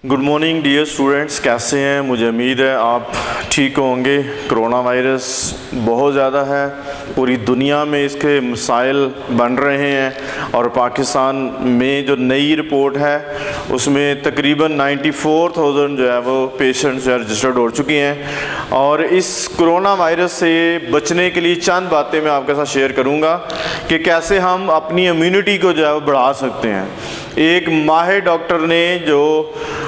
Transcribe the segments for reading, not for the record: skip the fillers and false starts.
Good morning dear students, कैसे हैं? मुझे उम्मीद है आप ठीक होंगे। कोरोना वायरस बहुत ज़्यादा है, पूरी दुनिया में इसके मसाइल बन रहे हैं और पाकिस्तान में जो नई रिपोर्ट है उसमें तकरीबन 94,000 जो है वो पेशेंट्स रजिस्टर्ड हो चुके हैं। और इस कोरोना वायरस से बचने के लिए चंद बातें मैं आपके साथ शेयर करूंगा कि कैसे हम अपनी इम्यूनिटी को जो है वो बढ़ा सकते हैं। एक माहिर डॉक्टर ने जो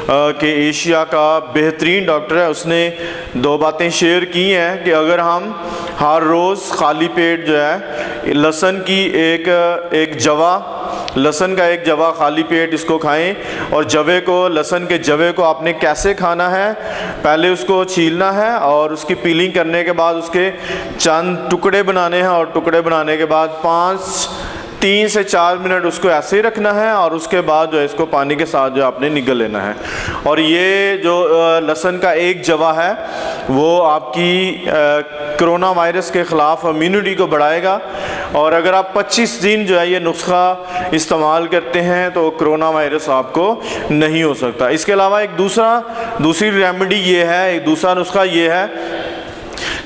कि एशिया का बेहतरीन डॉक्टर है, उसने दो बातें शेयर की हैं कि अगर हम हर रोज़ खाली पेट जो है लहसुन की एक जवा खाली पेट इसको खाएं। और जवे को, लहसुन के जवे को आपने कैसे खाना है, पहले उसको छीलना है और उसकी पीलिंग करने के बाद उसके चंद टुकड़े बनाने हैं और टुकड़े बनाने के बाद 3 से 4 मिनट उसको ऐसे ही रखना है और उसके बाद जो है इसको पानी के साथ जो आपने निगल लेना है। और ये जो लहसुन का एक जवा है वो आपकी कोरोना वायरस के ख़िलाफ़ इम्यूनिटी को बढ़ाएगा। और अगर आप 25 दिन जो है ये नुस्खा इस्तेमाल करते हैं तो कोरोना वायरस आपको नहीं हो सकता। इसके अलावा एक दूसरी रेमेडी ये है, एक दूसरा नुस्खा ये है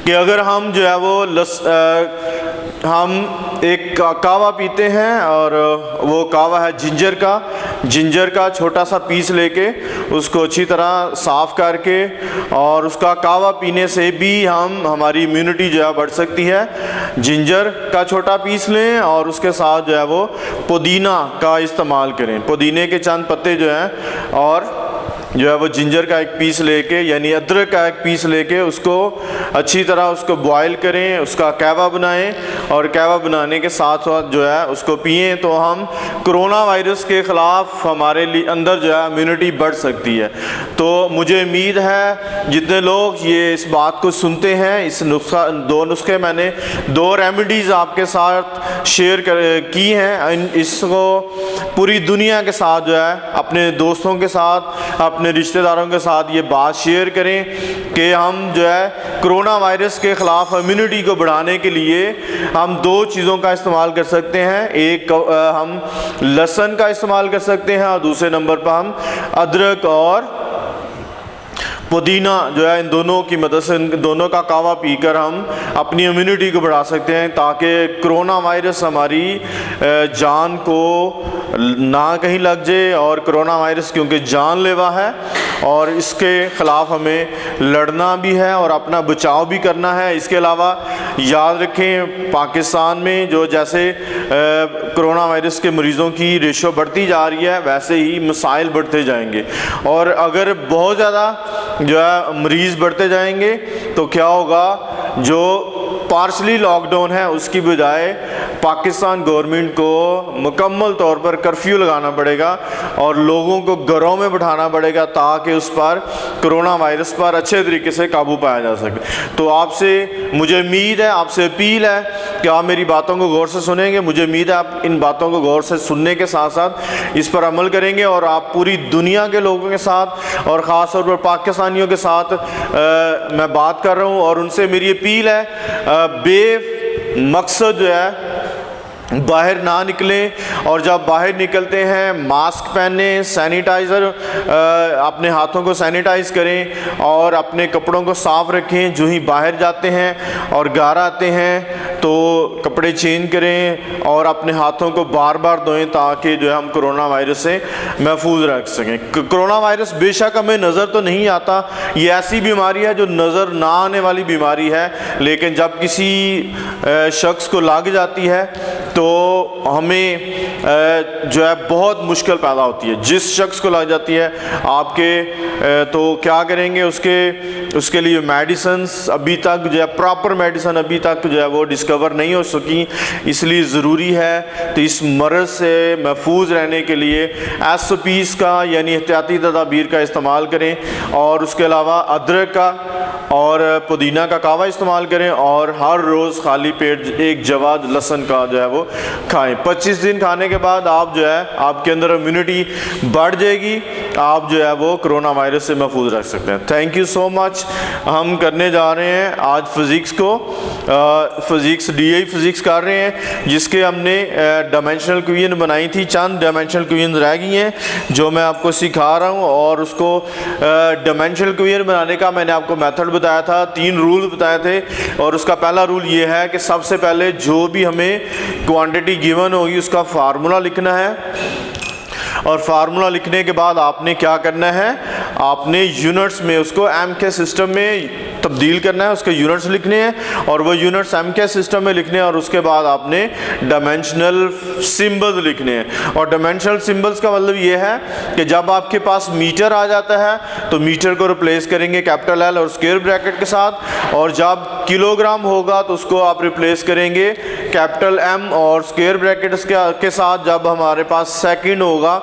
कि अगर हम जो है वो हम एक कावा पीते हैं और वो कावा है जिंजर का छोटा सा पीस लेके उसको अच्छी तरह साफ़ करके और उसका कावा पीने से भी हमारी इम्यूनिटी जो है बढ़ सकती है। जिंजर का छोटा पीस लें और उसके साथ जो है वो पुदीना का इस्तेमाल करें। पुदीने के चंद पत्ते जो हैं और जो है वो जिंजर का एक पीस लेके यानी अदरक का एक पीस लेके उसको अच्छी तरह उसको बॉयल करें, उसका कहवा बनाएं और कहवा बनाने के साथ साथ जो है उसको पिएं तो हम कोरोना वायरस के ख़िलाफ़ हमारे लिए अंदर जो है इम्यूनिटी बढ़ सकती है। तो मुझे उम्मीद है जितने लोग ये इस बात को सुनते हैं, इस दो नुस्खे मैंने 2 रेमेडीज़ आपके साथ शेयर की हैं, इसको पूरी दुनिया के साथ जो है अपने दोस्तों के साथ, अपने रिश्तेदारों के साथ ये बात शेयर करें कि हम जो है कोरोना वायरस के ख़िलाफ़ इम्यूनिटी को बढ़ाने के लिए हम 2 चीज़ों का इस्तेमाल कर सकते हैं। एक हम लहसुन का इस्तेमाल कर सकते हैं और दूसरे नंबर पर हम अदरक और पुदीना जो है इन दोनों की मदद से, इन दोनों का कावा पीकर हम अपनी इम्यूनिटी को बढ़ा सकते हैं ताकि कोरोना वायरस हमारी जान को ना कहीं लग जाए। और कोरोना वायरस क्योंकि जानलेवा है और इसके ख़िलाफ़ हमें लड़ना भी है और अपना बचाव भी करना है। इसके अलावा याद रखें पाकिस्तान में जो जैसे कोरोना वायरस के मरीज़ों की रेशो बढ़ती जा रही है वैसे ही मसाइल बढ़ते जाएंगे। और अगर बहुत ज़्यादा जो है मरीज़ बढ़ते जाएंगे तो क्या होगा, जो पार्शली लॉकडाउन है उसकी बजाय पाकिस्तान गवर्नमेंट को मुकम्मल तौर पर कर्फ्यू लगाना पड़ेगा और लोगों को घरों में बिठाना पड़ेगा ताकि उस पर कोरोना वायरस पर अच्छे तरीके से काबू पाया जा सके। तो आपसे मुझे उम्मीद है, आपसे अपील है कि आप मेरी बातों को गौर से सुनेंगे। मुझे उम्मीद है आप इन बातों को गौर से सुनने के साथ साथ इस पर अमल करेंगे और आप पूरी दुनिया के लोगों के साथ और ख़ास तौर पर पाकिस्तानियों के साथ मैं बात कर रहा हूँ और उनसे मेरी अपील है बेमकसद जो है बाहर ना निकलें और जब बाहर निकलते हैं मास्क पहनें, सैनिटाइज़र अपने हाथों को सैनिटाइज़ करें और अपने कपड़ों को साफ़ रखें। जो ही बाहर जाते हैं और घर आते हैं तो कपड़े चेंज करें और अपने हाथों को बार बार धोएं ताकि जो है हम कोरोना वायरस से महफूज रख सकें। कोरोना वायरस बेशक हमें नज़र तो नहीं आता, ये ऐसी बीमारी है जो नज़र ना आने वाली बीमारी है, लेकिन जब किसी शख्स को लग जाती है तो हमें जो है बहुत मुश्किल पैदा होती है। जिस शख्स को लग जाती है आपके तो क्या करेंगे, उसके लिए मेडिसिन्स अभी तक जो है प्रॉपर मेडिसिन अभी तक जो है वो डिस्कवर नहीं हो सकी। इसलिए ज़रूरी है तो इस मर्ज़ से महफूज रहने के लिए SOPs का यानी एहतियाती तदाबीर का इस्तेमाल करें और उसके अलावा अदरक का और पुदीना का कावा इस्तेमाल करें और हर रोज़ खाली पेट एक जवाद लहसुन का जो है वो खाएं। 25 दिन खाने के बाद आप जो है आपके अंदर इम्यूनिटी बढ़ जाएगी आप जो है वो कोरोना वायरस से महफूज रख सकते हैं। Thank you so much. हम करने जा रहे हैं आज फिज़िक्स को, फिज़िक्स DI फिज़िक्स कर रहे हैं, जिसके हमने डायमेंशनल इक्वेशन बनाई थी। चंद डायमेंशनल इक्वेशन रह गई हैं जो मैं आपको सिखा रहा हूँ, और उसको डायमेंशनल इक्वेशन बनाने का मैंने आपको मेथड बताया था, 3 रूल बताए थे। और उसका पहला रूल ये है कि सबसे पहले जो भी हमें क्वांटिटी गिवन होगी उसका फार्मूला लिखना है, और फार्मूला लिखने के बाद आपने क्या करना है, आपने यूनिट्स में उसको एम के सिस्टम में तब्दील करना है, उसके यूनिट्स लिखने हैं और वो यूनिट्स एम के सिस्टम में लिखने हैं, और उसके बाद आपने डायमेंशनल सिंबल्स लिखने हैं। और डायमेंशनल सिंबल्स का मतलब ये है कि जब आपके पास मीटर आ जाता है तो मीटर को रिप्लेस करेंगे कैपिटल L और स्क्वायर ब्रैकेट के साथ, और जब किलोग्राम होगा तो उसको आप रिप्लेस करेंगे कैपिटल M और स्क्वायर ब्रैकेट के साथ। जब हमारे पास सेकंड होगा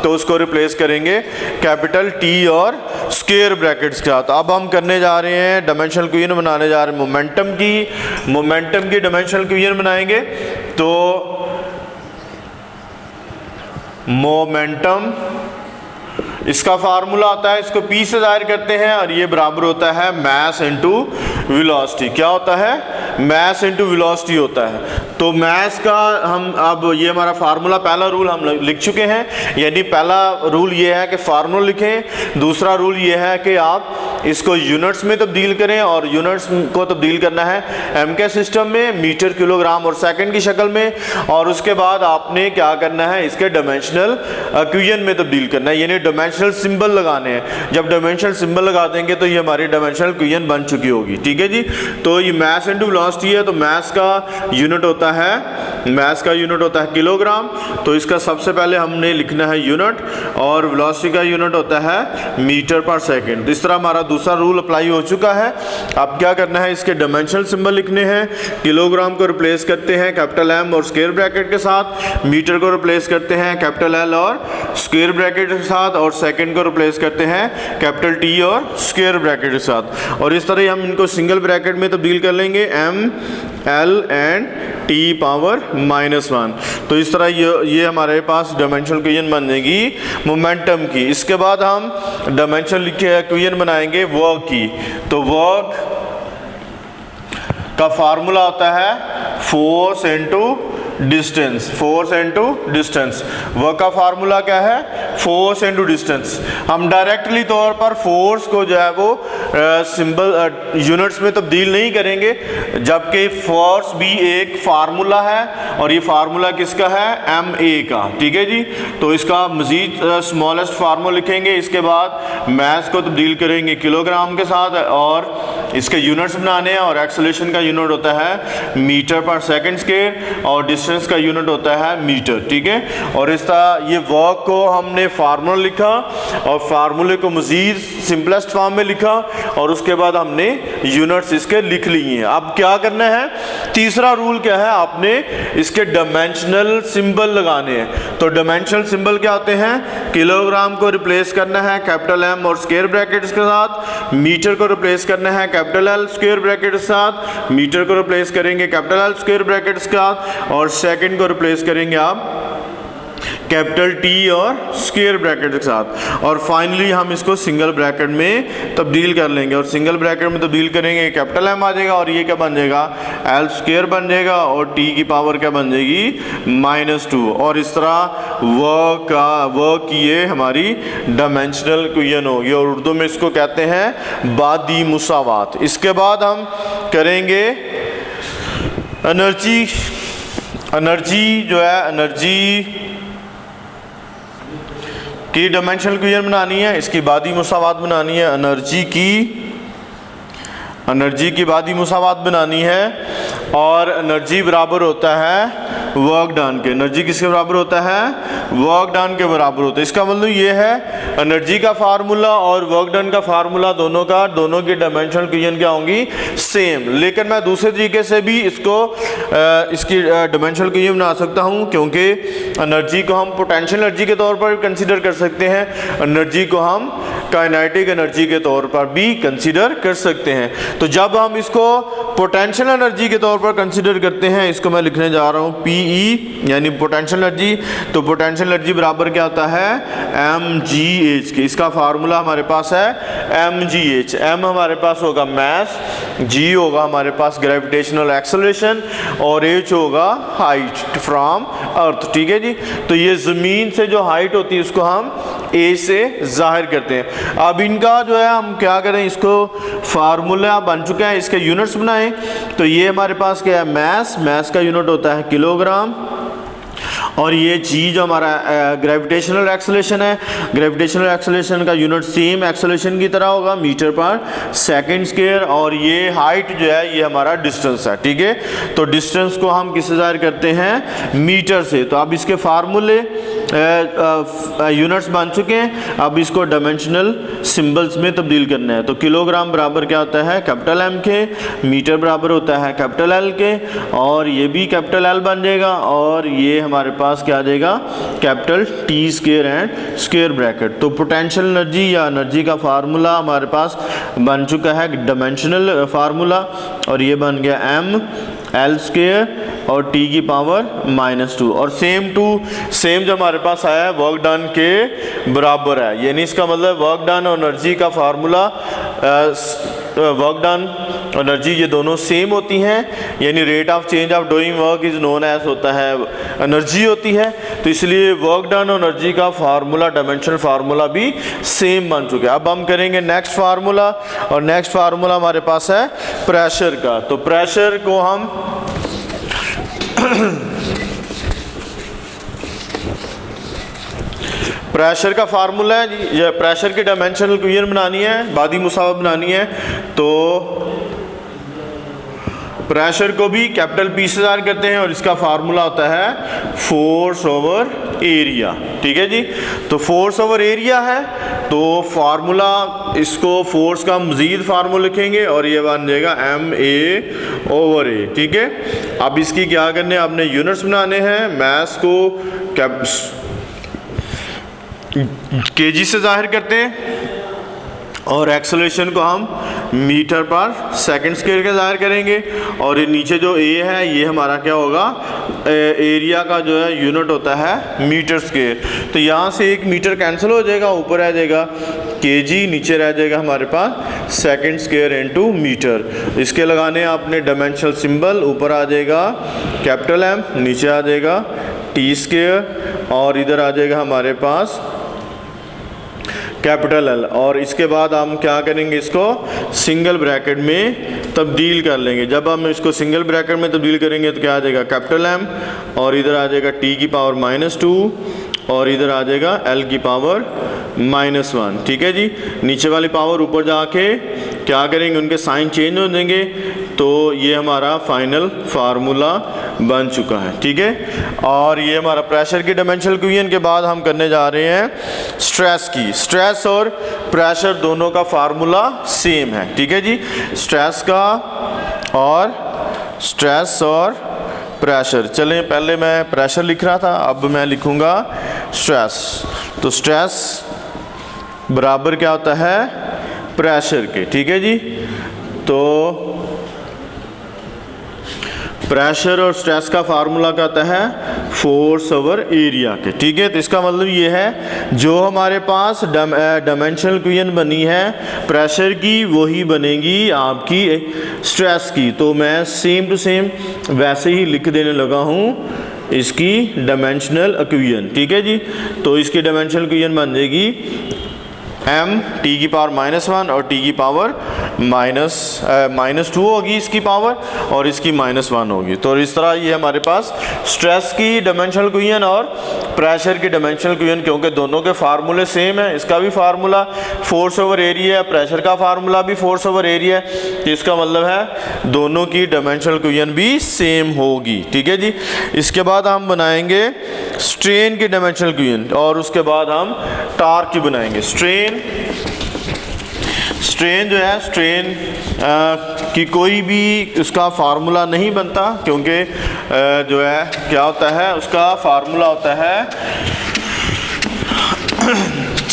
तो उसको रिप्लेस करेंगे कैपिटल T और स्क्वायर ब्रैकेट्स के साथ। अब हम करने जा रहे हैं डायमेंशनल इक्वेशन बनाने जा रहे हैं मोमेंटम की डायमेंशनल इक्वेशन बनाएंगे। तो मोमेंटम, इसका फार्मूला आता है, इसको P से जाहिर करते हैं, और ये बराबर होता है मास इनटू वेलोसिटी। क्या होता है? मास इनटू वेलोसिटी होता है। तो मास का हम अब ये हमारा फार्मूला, पहला रूल हम लिख चुके हैं, यानी पहला रूल ये है कि फार्मूला लिखें। दूसरा रूल ये है कि आप इसको यूनिट्स में तब्दील करें, और यूनिट्स को तब्दील करना है एम के सिस्टम में, मीटर, किलोग्राम और सेकंड की शक्ल में। और उसके बाद आपने क्या करना है, इसके डायमेंशनल इक्वेशन में तब्दील करना है, यानी डायमेंशनल सिंबल लगाने हैं। जब डायमेंशनल सिंबल लगा देंगे तो ये हमारी डायमेंशनल इक्वेशन बन चुकी होगी। ठीक है जी। तो ये मास इनटू वेलोसिटी है, तो मास का यूनिट होता है किलोग्राम। तो इसका सबसे पहले हमने लिखना है यूनिट, और वेलोसिटी का यूनिट होता है मीटर पर सेकंड। इस तरह हमारा दूसरा रूल अप्लाई हो चुका है। अब क्या करना है, इसके डायमेंशनल सिंबल लिखने हैं। किलोग्राम को रिप्लेस करते हैं कैपिटल M और स्क्वायर ब्रैकेट के साथ, मीटर को रिप्लेस करते हैं कैपिटल L और स्क्वायर ब्रैकेट के साथ, और सेकंड को रिप्लेस करते हैं कैपिटल T और स्क्वायर ब्रैकेट के साथ। और इस तरह हम इनको सिंगल ब्रैकेट में तब्दील कर लेंगे, M, L and T power -1। तो इस तरह ये हमारे पास डायमेंशनल इक्वेशन बन जाएगी मोमेंटम की। इसके बाद हम डायमेंशनल इक्वेशन बनाएंगे वर्क की। तो वर्क का फार्मूला होता है फोर्स इनटू डिस्टेंस। वर्क का फार्मूला क्या है? Force into distance. हम डायरेक्टली तौर पर फोर्स को जो है वो सिंबल यूनिट्स में तब्दील नहीं करेंगे, जबकि फोर्स भी एक फार्मूला है, और ये फार्मूला किसका है? MA का। ठीक है जी। तो इसका मजीद स्मॉलेस्ट फार्मूला लिखेंगे। इसके बाद मास को तब्दील करेंगे किलोग्राम के साथ, और इसके यूनिट्स बनाने हैं, और एक्सेलरेशन का यूनिट होता है मीटर पर सेकंड स्क्वायर, और डिस्टेंस का यूनिट होता है मीटर। ठीक है। और इस तरह ये वर्क को हमने फार्मूला लिखा, और फार्मूले को मजीद सिंपलेस्ट फॉर्म में लिखा, और उसके बाद हमने यूनिट्स इसके लिख लिए हैं। अब क्या करना है, तीसरा रूल क्या है, आपने इसके डायमेंशनल सिंबल लगाने हैं। तो डायमेंशनल सिंबल क्या होते हैं? किलोग्राम को रिप्लेस करना है कैपिटल M और स्क्वायर ब्रैकेट्स के साथ, मीटर को रिप्लेस करना है कैपिटल L स्क्वायर ब्रैकेट के साथ, मीटर को रिप्लेस करेंगे कैपिटल L स्क्वायर ब्रैकेट्स के साथ, और सेकंड को रिप्लेस करेंगे आप कैपिटल T और स्क्वायर ब्रैकेट के साथ। और फाइनली हम इसको सिंगल ब्रैकेट में तब्दील कर लेंगे, और सिंगल ब्रैकेट में तब्दील करेंगे कैपिटल M आ जाएगा, और ये क्या बन जाएगा? L स्क्वायर बन जाएगा, और T की पावर क्या बन जाएगी? -2। और इस तरह वर्क ये हमारी डायमेंशनल इक्वेशन होगी, और उर्दू में इसको कहते हैं बादी मुसावात। इसके बाद हम करेंगे एनर्जी जो है, एनर्जी की डायमेंशनल इक्वेशन बनानी है, इसकी बादी मुसावात बनानी है, एनर्जी की बादी मुसावात बनानी है, और एनर्जी बराबर होता है वर्क डन के। एनर्जी किसके बराबर होता है? वर्क डन के बराबर होता है। इसका मतलब ये है एनर्जी का फार्मूला और वर्क डन का फार्मूला दोनों की डायमेंशनल इक्वेशन क्या होंगी? सेम। लेकिन मैं दूसरे तरीके से भी इसकी डायमेंशनल इक्वेशन बना सकता हूँ, क्योंकि एनर्जी को हम पोटेंशियल एनर्जी के तौर पर कंसीडर कर सकते हैं, एनर्जी को हम काइनेटिक एनर्जी के तौर पर भी कंसीडर कर सकते हैं। तो जब हम इसको पोटेंशियल एनर्जी के तौर पर कंसीडर करते हैं, इसको मैं लिखने जा रहा हूँ PE यानी पोटेंशियल एनर्जी। तो पोटेंशियल एनर्जी बराबर क्या होता है mgh के। इसका फार्मूला हमारे पास है mgh। m हमारे पास होगा मास, g होगा हमारे पास ग्रेविटेशनल एक्सेलरेशन और h होगा हाइट फ्रॉम अर्थ। ठीक है जी। तो ये ज़मीन से जो हाइट होती है उसको हम a से जाहिर करते हैं। अब इनका जो है हम क्या करें, इसको फार्मूला बन चुका है, इसके यूनिट्स बनाएं। तो ये हमारे पास क्या है मास का यूनिट होता है किलोग्राम, और ये जी जो हमारा ग्रेविटेशनल एक्सेलरेशन है, ग्रेविटेशनल एक्सेलरेशन का यूनिट सेम एक्सेलरेशन की तरह होगा मीटर पर सेकंड स्क्वायर, और ये हाइट जो है ये हमारा डिस्टेंस है। ठीक है। तो डिस्टेंस को हम किससे जाहिर करते हैं मीटर से। तो अब इसके फार्मूले यूनिट्स बन चुके हैं, अब इसको डायमेंशनल सिंबल्स में तब्दील करना है। तो किलोग्राम बराबर क्या होता है कैपिटल M के, मीटर बराबर होता है कैपिटल L के, और ये भी कैपिटल L बन जाएगा, और ये हमारे पास क्या आ जाएगा capital T square and square bracket. तो पोटेंशियल एनर्जी या एनर्जी का फार्मूला हमारे पास बन चुका है डायमेंशनल फार्मूला, और ये बन गया M L स्क्वायर और T की पावर -2, और सेम जो हमारे पास आया है वर्क डन के बराबर है। यानी इसका मतलब वर्क डन और एनर्जी का फार्मूला, वर्क डन एनर्जी ये दोनों सेम होती हैं, यानी rate of change of doing work is known as होता है एनर्जी होती है। तो इसलिए वर्क डन और एनर्जी का फार्मूला डायमेंशनल फार्मूला भी सेम बन चुका है। अब हम करेंगे नेक्स्ट फार्मूला, और नेक्स्ट फार्मूला हमारे पास है प्रेशर का। तो प्रेशर को हम प्रेशर का फार्मूला है, ये प्रेशर की डायमेंशनल इक्वेशन बनानी है, बादी मुसावा बनानी है। तो प्रेशर को भी कैपिटल P से जाहिर करते हैं, और इसका फार्मूला होता है फोर्स ओवर एरिया। ठीक है जी। तो फोर्स ओवर एरिया है, तो फार्मूला इसको फोर्स का मजीद फार्मूला लिखेंगे, और ये बन जाएगा MA/A। ठीक है। अब इसकी क्या करने, आपने यूनिट्स बनाने हैं। मास को kg से जाहिर करते हैं, और एक्सेलरेशन को हम मीटर पर सेकंड स्क्वायर के जाहिर करेंगे, और ये नीचे जो A है ये हमारा क्या होगा एरिया का जो है यूनिट होता है मीटर स्क्वायर। तो यहाँ से एक मीटर कैंसिल हो जाएगा, ऊपर आ जाएगा kg, नीचे रह जाएगा हमारे पास सेकंड स्क्वायर इनटू मीटर। इसके लगाने आपने डायमेंशनल सिंबल, ऊपर आ जाएगा कैपिटल M, नीचे आ जाएगा T स्क्वायर, और इधर आ जाएगा हमारे पास कैपिटल L। और इसके बाद हम क्या करेंगे, इसको सिंगल ब्रैकेट में तब्दील कर लेंगे। जब हम इसको सिंगल ब्रैकेट में तब्दील करेंगे तो क्या आ जाएगा कैपिटल M, और इधर आ जाएगा T की पावर -2, और इधर आ जाएगा L की पावर -1। ठीक है जी। नीचे वाली पावर ऊपर जाके क्या करेंगे, उनके साइन चेंज हो जाएंगे। तो ये हमारा फाइनल फार्मूला बन चुका है। ठीक है। और ये हमारा प्रेशर की डायमेंशनल इक्वेशन के बाद हम करने जा रहे हैं स्ट्रेस की। स्ट्रेस और प्रेशर दोनों का फार्मूला सेम है। ठीक है जी। स्ट्रेस और प्रेशर। चलें, पहले मैं प्रेशर लिख रहा था, अब मैं लिखूंगा स्ट्रेस। तो स्ट्रेस बराबर क्या होता है प्रेशर के। ठीक है जी। तो प्रेशर और स्ट्रेस का फार्मूला क्या होता है फोर्स ओवर एरिया के। ठीक है। तो इसका मतलब ये है जो हमारे पास डायमेंशनल इक्वेशन बनी है प्रेशर की, वही बनेगी आपकी स्ट्रेस की। तो मैं सेम टू सेम वैसे ही लिख देने लगा हूँ इसकी डायमेंशनल इक्वेशन। ठीक है जी। तो इसकी डायमेंशनल इक्वेशन बन जाएगी m t की पावर -1 और t की पावर -2 होगी इसकी पावर, और इसकी -1 होगी। तो इस तरह ये हमारे पास स्ट्रेस की डायमेंशनल इक्वेशन और प्रेशर की डायमेंशनल इक्वेशन, क्योंकि दोनों के फार्मूले सेम है। इसका भी फार्मूला फोर्स ओवर एरिया है, प्रेशर का फार्मूला भी फोर्स ओवर एरिया है। इसका मतलब है दोनों की डायमेंशनल इक्वेशन भी सेम होगी। ठीक है जी। इसके बाद हम बनाएंगे स्ट्रेन की डायमेंशनल इक्वेशन, और उसके बाद हम टॉर्क की बनाएंगे। स्ट्रेन जो है, स्ट्रेन की कोई भी उसका फार्मूला नहीं बनता, क्योंकि जो है क्या होता है उसका फार्मूला होता है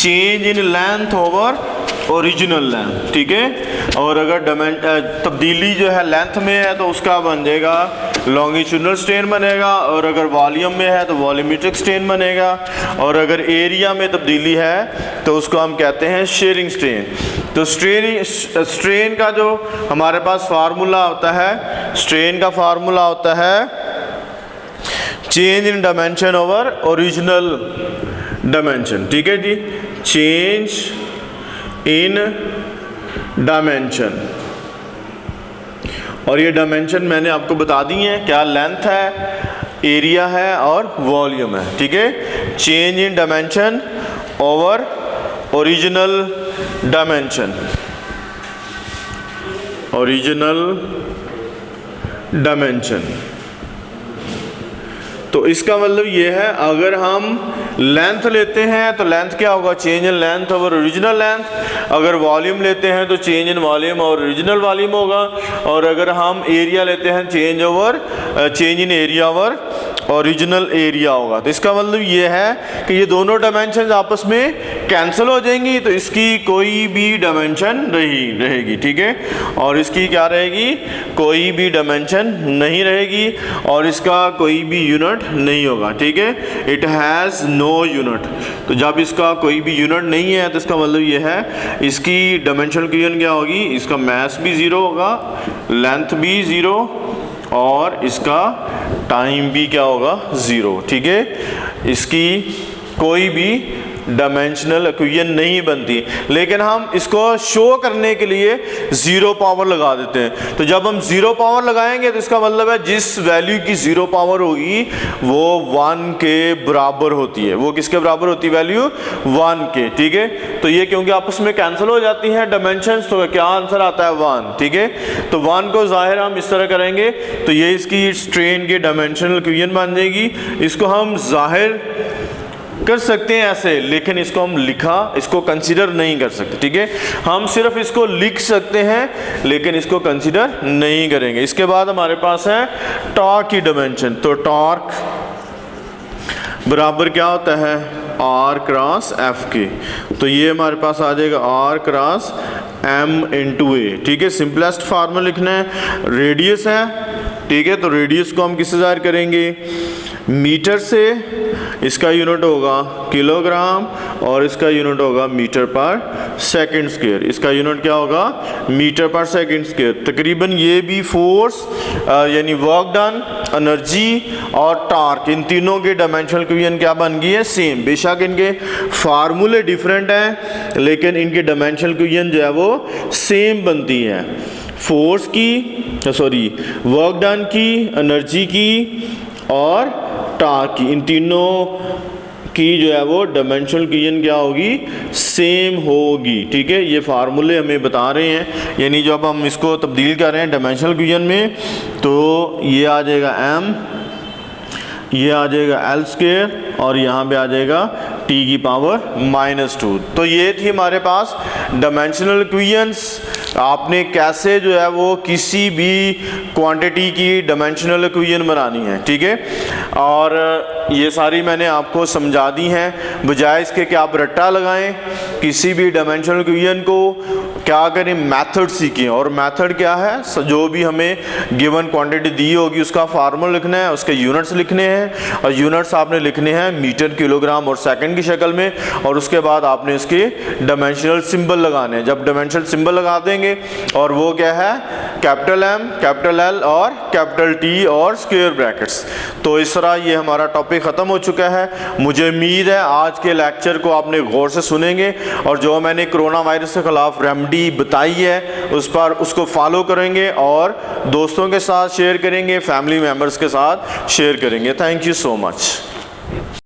change in length over original length, ठीक है। और अगर तब्दीली जो है लेंथ में है तो उसका बन जाएगा लॉन्गिट्यूडनल स्ट्रेन बनेगा, और अगर वॉल्यूम में है तो वॉल्यूमेट्रिक स्ट्रेन बनेगा, और अगर एरिया में तब्दीली है तो उसको हम कहते हैं शेयरिंग स्ट्रेन। तो स्ट्रेन का जो हमारे पास फार्मूला होता है, स्ट्रेन का फार्मूला होता है change in dimension over original dimension, ठीक है जी, चेंज इन डायमेंशन। और ये डायमेंशन मैंने आपको बता दी है, क्या लेंथ है, एरिया है और वॉल्यूम है, ठीक है। Change in dimension over original dimension, original dimension. तो इसका मतलब ये है, अगर हम लेंथ लेते हैं तो लेंथ क्या होगा, change in length over original length. अगर वॉल्यूम लेते हैं तो चेंज इन वॉल्यूम और ओरिजिनल वॉल्यूम होगा। और अगर हम एरिया लेते हैं change in area over original area होगा। तो इसका मतलब ये है कि ये दोनों डायमेंशन आपस में कैंसिल हो जाएंगी, तो इसकी कोई भी डायमेंशन नहीं रहेगी, ठीक है। और इसकी क्या रहेगी, कोई भी डायमेंशन नहीं रहेगी, और इसका कोई भी यूनिट नहीं होगा, ठीक है। It has no unit. तो जब इसका कोई भी यूनिट नहीं है तो इसका मतलब ये है इसकी डायमेंशनल इक्वेशन क्या होगी, इसका मास भी ज़ीरो होगा, लेंथ भी ज़ीरो, और इसका टाइम भी क्या होगा, ज़ीरो, ठीक है। इसकी कोई भी डायमेंशनल इक्वेशन नहीं बनती, लेकिन हम इसको शो करने के लिए ज़ीरो पावर लगा देते हैं। तो जब हम ज़ीरो पावर लगाएंगे तो इसका मतलब है जिस वैल्यू की ज़ीरो पावर होगी वो 1 के बराबर होती है। वो किसके बराबर होती है, वैल्यू 1 के, ठीक है। तो ये क्योंकि आपस में कैंसिल हो जाती हैं डायमेंशंस, तो क्या आंसर आता है 1, ठीक है। तो 1 को जाहिर हम इस तरह करेंगे तो ये इसकी स्ट्रेन की डायमेंशनल इक्वेशन बन जाएगी। इसको हम जाहिर कर सकते हैं ऐसे, लेकिन इसको हम इसको कंसीडर नहीं कर सकते, ठीक है। हम सिर्फ इसको लिख सकते हैं लेकिन इसको कंसीडर नहीं करेंगे। इसके बाद हमारे पास है टॉर्क की डायमेंशन। तो टॉर्क बराबर क्या होता है, R क्रॉस F के। तो ये हमारे पास आ जाएगा R cross M into A, ठीक है। सिंपलेस्ट फार्मूला लिखना है, रेडियस है, ठीक है। तो रेडियस को हम किससे ज़ाहिर करेंगे, मीटर से। इसका यूनिट होगा किलोग्राम और इसका यूनिट होगा मीटर पर सेकंड स्क्वायर। इसका यूनिट क्या होगा, मीटर पर सेकंड स्क्वायर। तकरीबन ये भी फोर्स यानी वर्क डन, एनर्जी और टॉर्क, इन तीनों के डायमेंशनल इक्वेशन क्या बन गई है, सेम। बेशक इनके फार्मूले डिफरेंट हैं लेकिन इनके डायमेंशनल इक्वेशन जो है वो सेम बनती है। फोर्स की, वर्क डन की, एनर्जी की और टॉर्क की, इन तीनों की जो है वो डायमेंशनल इक्वेशन क्या होगी, सेम होगी, ठीक है। ये फार्मूले हमें बता रहे हैं, यानी जब हम इसको तब्दील कर रहे हैं डायमेंशनल इक्वेशन में तो ये आ जाएगा m, ये आ जाएगा L स्क्वायर और यहाँ पे आ जाएगा t की पावर -2। तो ये थी हमारे पास डायमेंशनल इक्वेशंस। आपने कैसे जो है वो किसी भी क्वांटिटी की डायमेंशनल इक्वेशन बनानी है, ठीक है। और ये सारी मैंने आपको समझा दी हैं, बजाय इसके कि आप रट्टा लगाएं किसी भी डायमेंशनल इक्वेशन को, क्या करें, मेथड सीखें। और मेथड क्या है, जो भी हमें गिवन क्वांटिटी दी होगी उसका फार्मूला लिखना है, उसके यूनिट्स लिखने हैं, और यूनिट्स आपने लिखने हैं मीटर, किलोग्राम और सेकंड की शक्ल में। और उसके बाद आपने इसके डायमेंशनल सिंबल लगाने हैं। जब डायमेंशनल सिंबल लगा देंगे, और वो क्या है, कैपिटल M, कैपिटल L और कैपिटल T और स्क्वायर ब्रैकेट्स। तो इस तरह ये हमारा टॉपिक ख़त्म हो चुका है। मुझे उम्मीद है आज के लेक्चर को आपने गौर से सुनेंगे और जो मैंने कोरोना वायरस के ख़िलाफ़ रेमेडी बताई है उसको फॉलो करेंगे और दोस्तों के साथ शेयर करेंगे, फैमिली मेम्बर्स के साथ शेयर करेंगे। Thank you so much.